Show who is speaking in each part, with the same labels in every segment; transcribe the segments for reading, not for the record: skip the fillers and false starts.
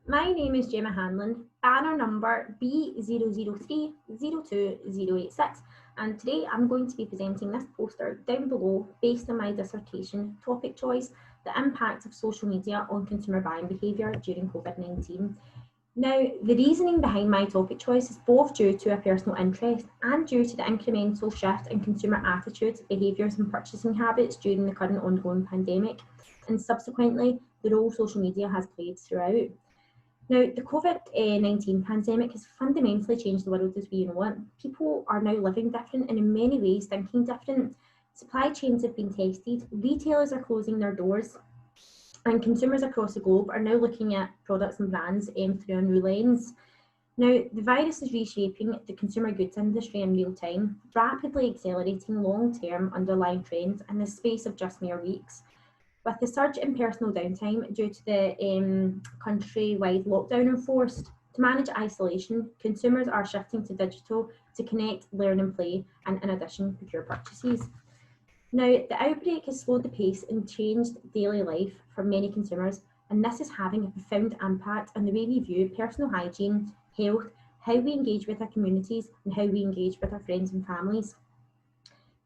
Speaker 1: My name is Gemma Hanlon, banner number B00302086, and today I'm going to be presenting this poster down below based on my dissertation topic choice, the impact of social media on consumer buying behaviour during COVID-19. Now, the reasoning behind my topic choice is both due to a personal interest and due to the incremental shift in consumer attitudes, behaviours and purchasing habits during the current ongoing pandemic, and subsequently the role social media has played throughout. Now, the COVID-19 pandemic has fundamentally changed the world as we know it. People are now living different and in many ways thinking different. Supply chains have been tested, retailers are closing their doors, and consumers across the globe are now looking at products and brands through a new lens. Now, the virus is reshaping the consumer goods industry in real time, rapidly accelerating long-term underlying trends in the space of just mere weeks. With the surge in personal downtime due to the countrywide lockdown enforced, to manage isolation, consumers are shifting to digital to connect, learn and play, and in addition, procure purchases. Now, the outbreak has slowed the pace and changed daily life for many consumers, and this is having a profound impact on the way we view personal hygiene, health, how we engage with our communities, and how we engage with our friends and families.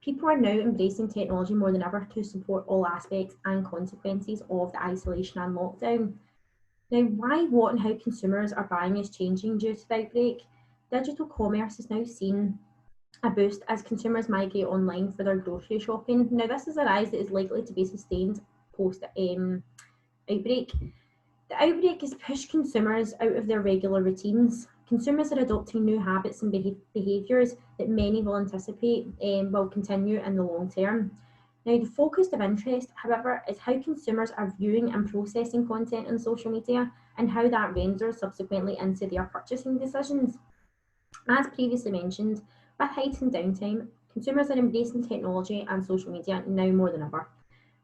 Speaker 1: People are now embracing technology more than ever to support all aspects and consequences of the isolation and lockdown. Now, why, what, and how consumers are buying is changing due to the outbreak. Digital commerce is now seen a boost as consumers migrate online for their grocery shopping. Now, this is a rise that is likely to be sustained post outbreak. The outbreak has pushed consumers out of their regular routines. Consumers are adopting new habits and behaviours that many will anticipate will continue in the long term. Now, the focus of interest, however, is how consumers are viewing and processing content on social media and how that renders subsequently into their purchasing decisions. As previously mentioned, with heightened downtime, consumers are embracing technology and social media now more than ever,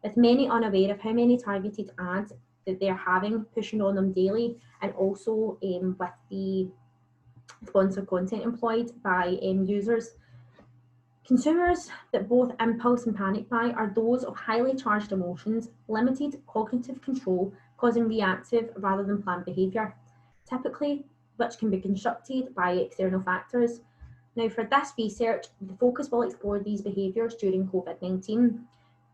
Speaker 1: with many unaware of how many targeted ads that they're having pushing on them daily, and also with the sponsored content employed by users. Consumers that both impulse and panic buy are those of highly charged emotions, limited cognitive control, causing reactive rather than planned behaviour, typically which can be constructed by external factors. Now, for this research, the focus will explore these behaviours during COVID-19.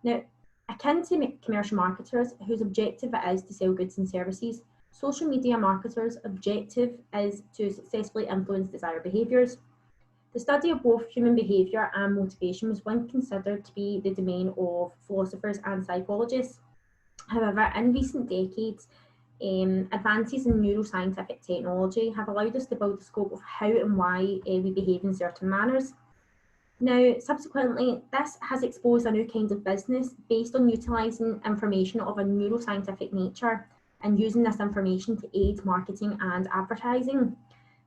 Speaker 1: Now, akin to commercial marketers whose objective it is to sell goods and services, social media marketers' objective is to successfully influence desired behaviours. The study of both human behaviour and motivation was once considered to be the domain of philosophers and psychologists. However, in recent decades, advances in neuroscientific technology have allowed us to build the scope of how and why we behave in certain manners. Now, subsequently, this has exposed a new kind of business based on utilising information of a neuroscientific nature and using this information to aid marketing and advertising.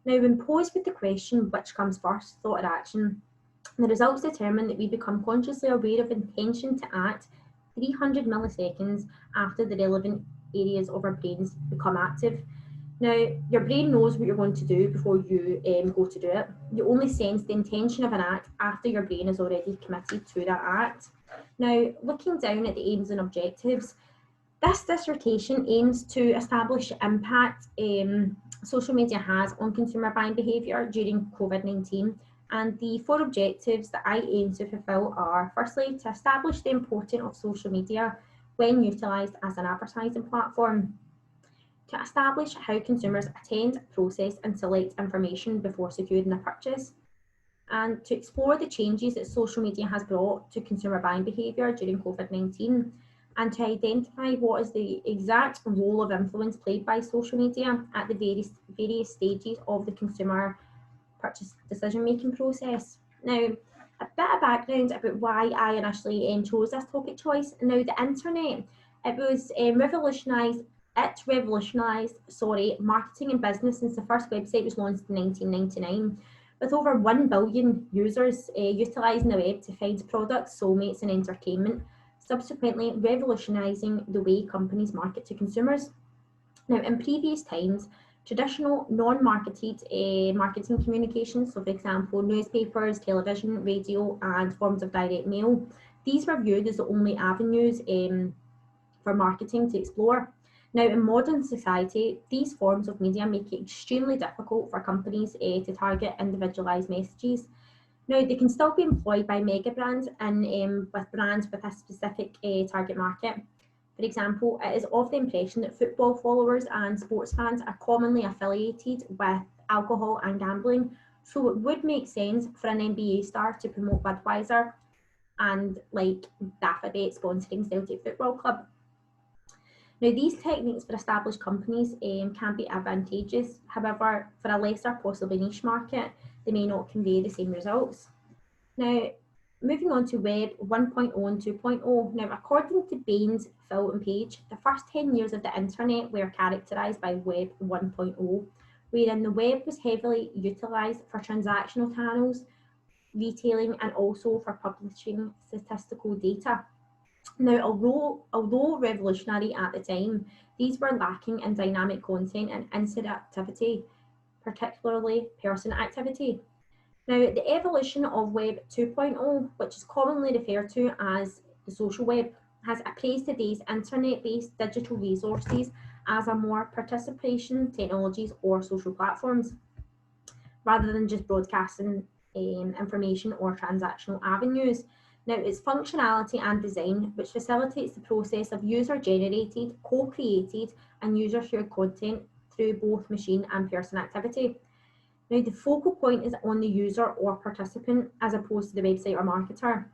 Speaker 1: Now, when posed with the question, which comes first, thought or action, the results determine that we become consciously aware of intention to act 300 milliseconds after the relevant areas of our brains become active. Now, your brain knows what you're going to do before you go to do it. You only sense the intention of an act after your brain is already committed to that act. Now, looking down at the aims and objectives, this dissertation aims to establish the impact social media has on consumer buying behaviour during COVID-19. And the four objectives that I aim to fulfil are, firstly, to establish the importance of social media when utilised as an advertising platform, to establish how consumers attend, process and select information before securing a purchase, and to explore the changes that social media has brought to consumer buying behaviour during COVID-19, and to identify what is the exact role of influence played by social media at the various stages of the consumer purchase decision-making process. Now, a bit of background about why I initially chose this topic choice. Now, the internet, it revolutionised marketing and business since the first website was launched in 1999, with over 1 billion users utilising the web to find products, soulmates and entertainment, subsequently revolutionising the way companies market to consumers. Now, in previous times, traditional non-marketed marketing communications, so for example, newspapers, television, radio and forms of direct mail, these were viewed as the only avenues for marketing to explore. Now, in modern society, these forms of media make it extremely difficult for companies to target individualised messages. Now, they can still be employed by mega brands and with brands with a specific target market. For example, it is of the impression that football followers and sports fans are commonly affiliated with alcohol and gambling, so it would make sense for an NBA star to promote Budweiser and like Daffy sponsoring Celtic Football Club. Now, these techniques for established companies can be advantageous. However, for a lesser, possibly niche market, they may not convey the same results. Now, moving on to Web 1.0 and 2.0. Now, according to Baines, Phil and Page, the first 10 years of the internet were characterised by Web 1.0, wherein the web was heavily utilised for transactional channels, retailing, and also for publishing statistical data. Now, although revolutionary at the time, these were lacking in dynamic content and instant activity, particularly person activity. Now, the evolution of Web 2.0, which is commonly referred to as the social web, has appraised today's internet-based digital resources as a more participation technologies or social platforms, rather than just broadcasting information or transactional avenues. Now, it's functionality and design which facilitates the process of user-generated, co-created and user-shared content through both machine and person activity. Now, the focal point is on the user or participant as opposed to the website or marketer,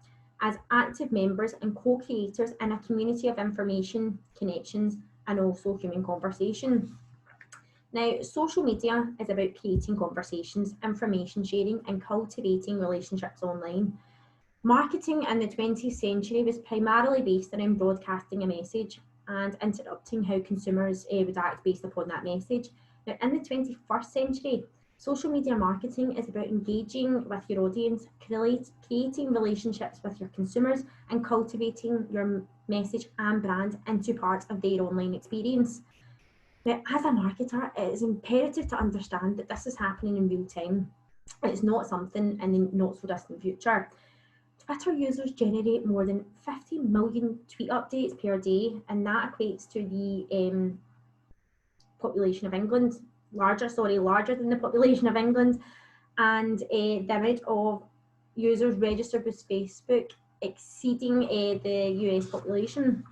Speaker 1: as active members and co-creators in a community of information, connections, and also human conversation. Now, social media is about creating conversations, information sharing, and cultivating relationships online. Marketing in the 20th century was primarily based around broadcasting a message and interrupting how consumers would act based upon that message. Now, in the 21st century, social media marketing is about engaging with your audience, creating relationships with your consumers, and cultivating your message and brand into part of their online experience. Now, as a marketer, it is imperative to understand that this is happening in real time. It's not something in the not so distant future. Twitter users generate more than 50 million tweet updates per day, and that equates to the population of England, larger than the population of England, and the amount of users registered with Facebook exceeding the US population.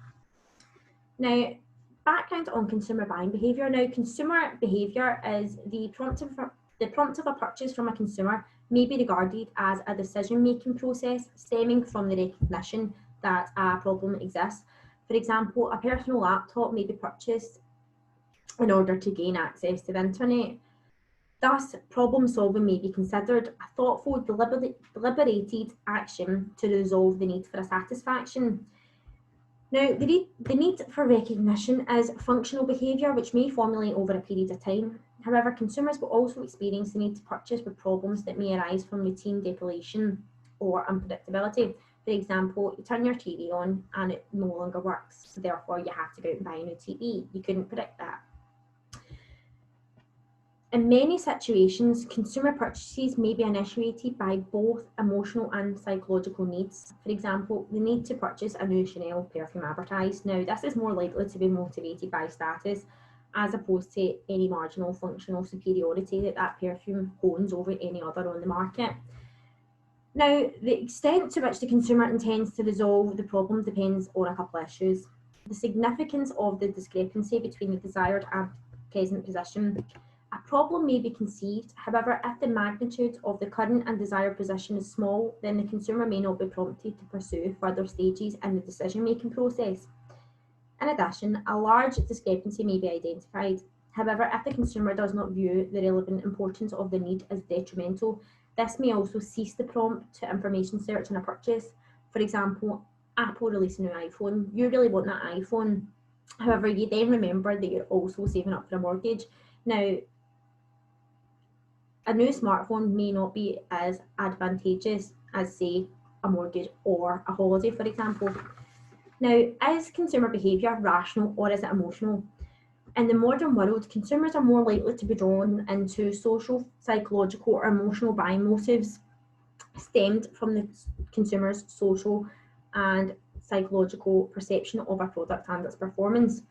Speaker 1: Now, background on consumer buying behaviour. Now, consumer behaviour is the prompt of a purchase from a consumer may be regarded as a decision-making process stemming from the recognition that a problem exists. For example, a personal laptop may be purchased in order to gain access to the internet. Thus, problem solving may be considered a thoughtful, deliberated action to resolve the need for a satisfaction. Now, the need for recognition is functional behaviour which may formulate over a period of time. However, consumers will also experience the need to purchase with problems that may arise from routine depletion or unpredictability. For example, you turn your TV on and it no longer works, so therefore you have to go out and buy a new TV. You couldn't predict that. In many situations, consumer purchases may be initiated by both emotional and psychological needs. For example, the need to purchase a new Chanel perfume advertised. Now, this is more likely to be motivated by status as opposed to any marginal functional superiority that that perfume owns over any other on the market. Now, the extent to which the consumer intends to resolve the problem depends on a couple of issues. The significance of the discrepancy between the desired and present position. A problem may be conceived, however, if the magnitude of the current and desired position is small, then the consumer may not be prompted to pursue further stages in the decision-making process. In addition, a large discrepancy may be identified. However, if the consumer does not view the relevant importance of the need as detrimental, this may also cease the prompt to information search in a purchase. For example, Apple releasing a new iPhone. You really want that iPhone. However, you then remember that you're also saving up for a mortgage. Now, a new smartphone may not be as advantageous as, say, a mortgage or a holiday, for example. Now, is consumer behaviour rational or is it emotional? In the modern world, consumers are more likely to be drawn into social, psychological, or emotional buying motives stemmed from the consumer's social and psychological perception of a product and its performance.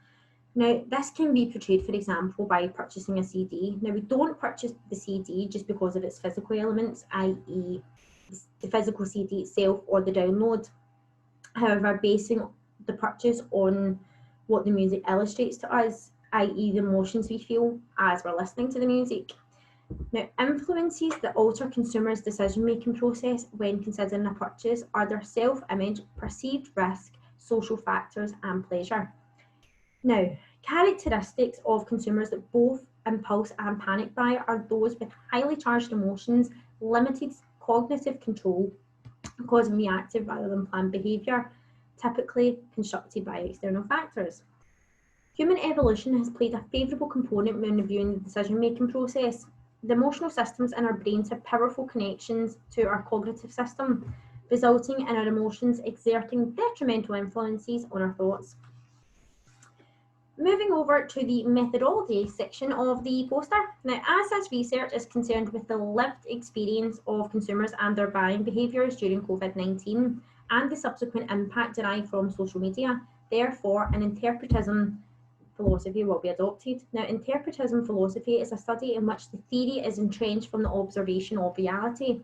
Speaker 1: Now, this can be portrayed, for example, by purchasing a CD. Now, we don't purchase the CD just because of its physical elements, i.e. the physical CD itself or the download. However, basing the purchase on what the music illustrates to us, i.e. the emotions we feel as we're listening to the music. Now, influences that alter consumers' decision-making process when considering a purchase are their self-image, perceived risk, social factors, and pleasure. Now, characteristics of consumers that both impulse and panic buy are those with highly charged emotions, limited cognitive control, causing reactive rather than planned behaviour, typically constructed by external factors. Human evolution has played a favourable component when reviewing the decision-making process. The emotional systems in our brains have powerful connections to our cognitive system, resulting in our emotions exerting detrimental influences on our thoughts. Moving over to the methodology section of the poster. Now, as this research is concerned with the lived experience of consumers and their buying behaviours during COVID-19 and the subsequent impact derived from social media, therefore, an interpretism philosophy will be adopted. Now, interpretism philosophy is a study in which the theory is entrenched from the observation of reality.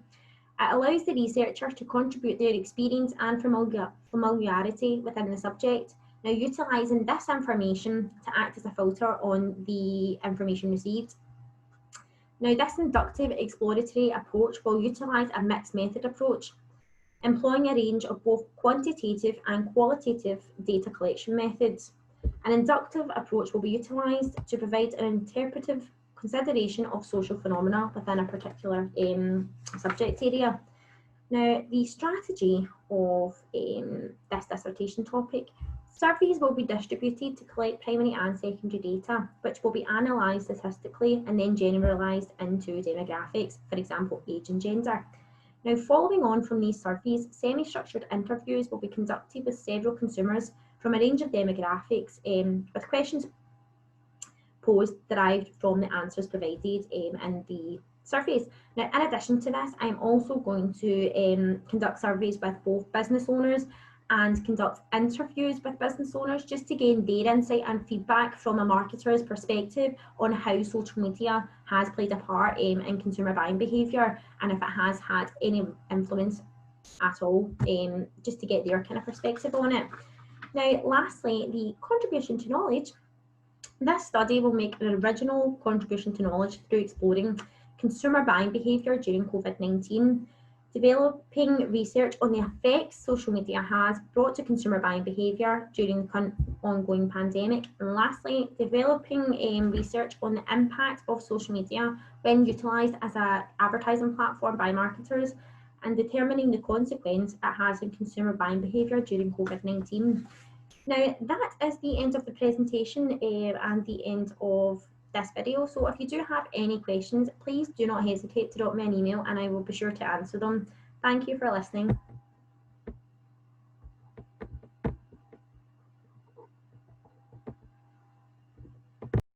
Speaker 1: It allows the researcher to contribute their experience and familiarity within the subject. Now, utilising this information to act as a filter on the information received. Now, this inductive exploratory approach will utilise a mixed method approach, employing a range of both quantitative and qualitative data collection methods. An inductive approach will be utilised to provide an interpretive consideration of social phenomena within a particular subject area. Now, the strategy of this dissertation topic, surveys will be distributed to collect primary and secondary data, which will be analysed statistically and then generalised into demographics, for example, age and gender. Now, following on from these surveys, semi-structured interviews will be conducted with several consumers from a range of demographics with questions posed derived from the answers provided in the surveys. Now, in addition to this, I'm also going to conduct surveys with both business owners and conduct interviews with business owners just to gain their insight and feedback from a marketer's perspective on how social media has played a part in consumer buying behaviour and if it has had any influence at all, just to get their kind of perspective on it. Now, lastly, the contribution to knowledge. This study will make an original contribution to knowledge through exploring consumer buying behaviour during COVID-19, developing research on the effects social media has brought to consumer buying behaviour during the ongoing pandemic, and lastly, developing research on the impact of social media when utilised as an advertising platform by marketers, and determining the consequence it has in consumer buying behaviour during COVID-19. Now, that is the end of the presentation and the end of this video. So if you do have any questions, please do not hesitate to drop me an email and I will be sure to answer them. Thank you for listening.